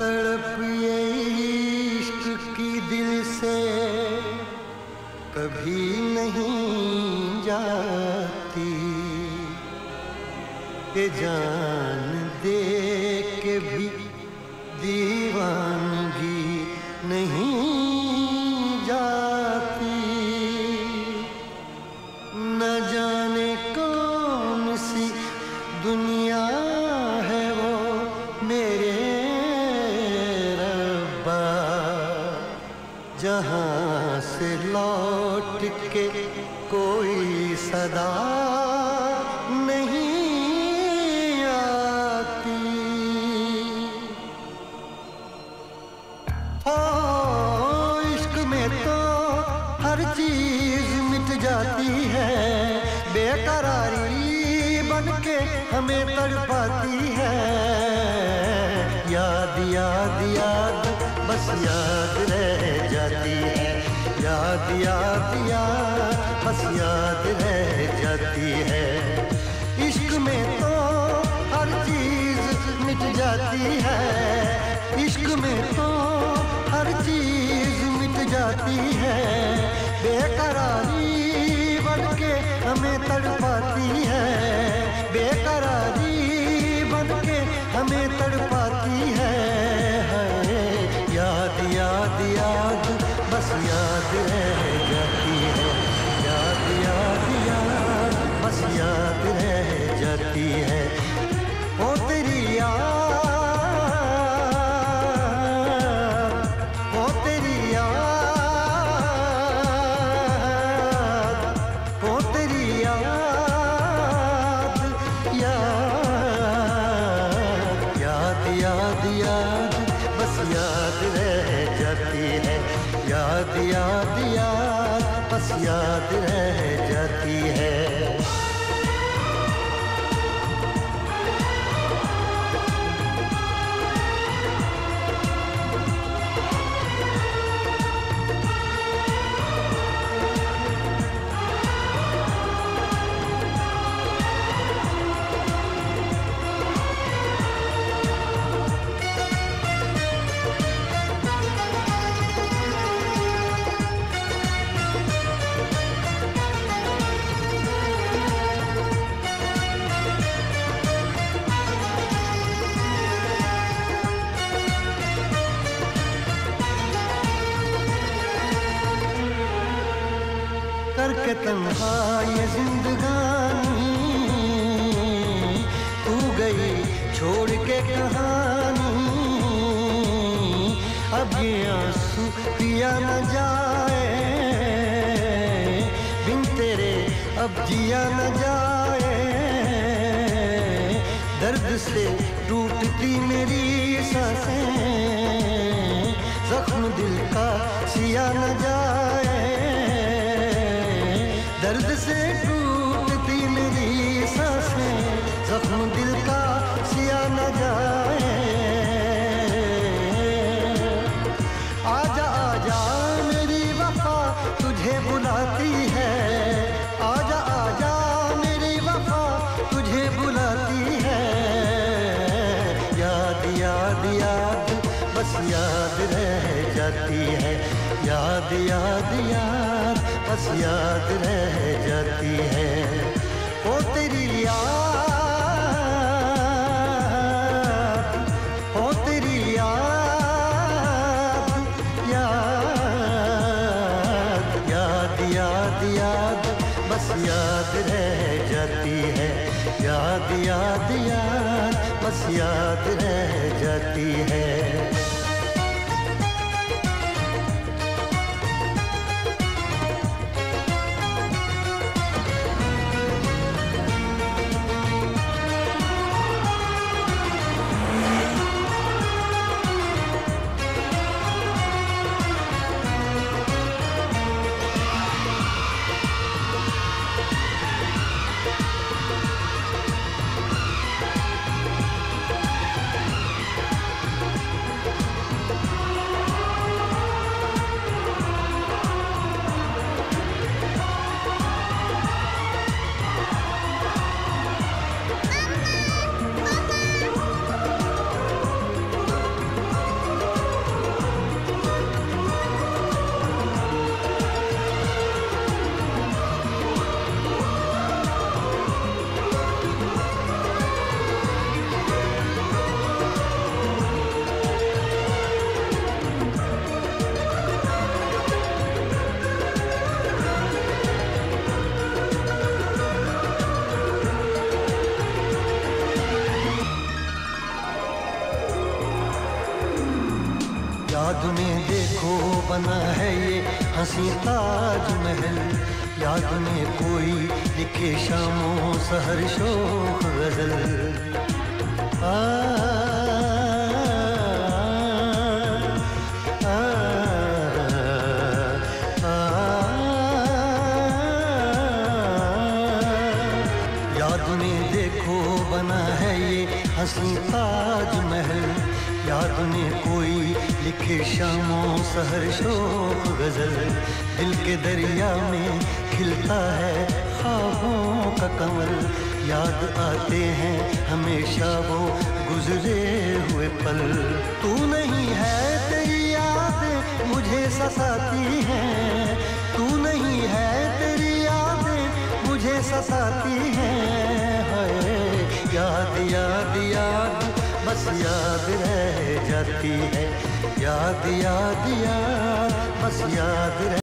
तड़प ये इश्क की दिल से कभी नहीं जाती, ये जान दे के भी दीवानगी नहीं जाती। न जाने कौन सी दुनिया है वो मेरे रब्बा, जहाँ से लौट के कोई सदा नहीं आती। ओ इश्क में तो हर चीज मिट जाती है, बेकरारी बनके हमें तड़पाती है। याद याद याद बस याद रह जाती है, याद याद याद बस याद रह जाती है। इश्क में तो हर चीज मिट जाती है, इश्क में तो हर चीज मिट जाती है, बेकरारी बनके हमें तड़पाती है, बेकरारी बनके हमें तड़पाती है। याद याद याद बस याद रह जाती है, याद याद याद बस याद रह जाती है। ओ तेरी याद, ओ तेरी याद, ओ तेरी याद, याद याद याद बस याद रह जाती है, याद याद याद बस याद रह जाती है। करके तन्हा ये जिंदगानी, तू गई छोड़ के कहानी। अब ये आंसू पिया न जाए, बिन तेरे अब जिया न जाए। दर्द से टूटती मेरी सांसें, जख्म दिल का सिया न जाए। दर्द से टूटती मेरी सांसें, जख्म दिल का सिया न जाए। आजा आजा मेरी वफा तुझे बुलाती है, आजा आजा मेरी वफा तुझे बुलाती है। याद याद याद बस याद रह जाती है, याद याद याद बस याद रह जाती है। ओ तेरी याद, ओ तेरी याद, याद याद याद याद बस याद रह जाती है, याद याद याद बस याद रह जाती है। याद में देखो बना है ये हंसी ताजमहल, याद में कोई लिखे शामों सहर शोख गजल। आ, आ, आ, याद में देखो बना है ये हंसी ताजमहल, याद में कोई लिखे शामों सहर शोक गजल। दिल के दरिया में खिलता है ख्वाबों का कमल, याद आते हैं हमेशा वो गुजरे हुए पल। तू नहीं है तेरी याद मुझे सताती है, तू नहीं है तेरी याद मुझे सताती है। हाय याद याद याद बस याद रह जाती है, याद याद याद बस याद रह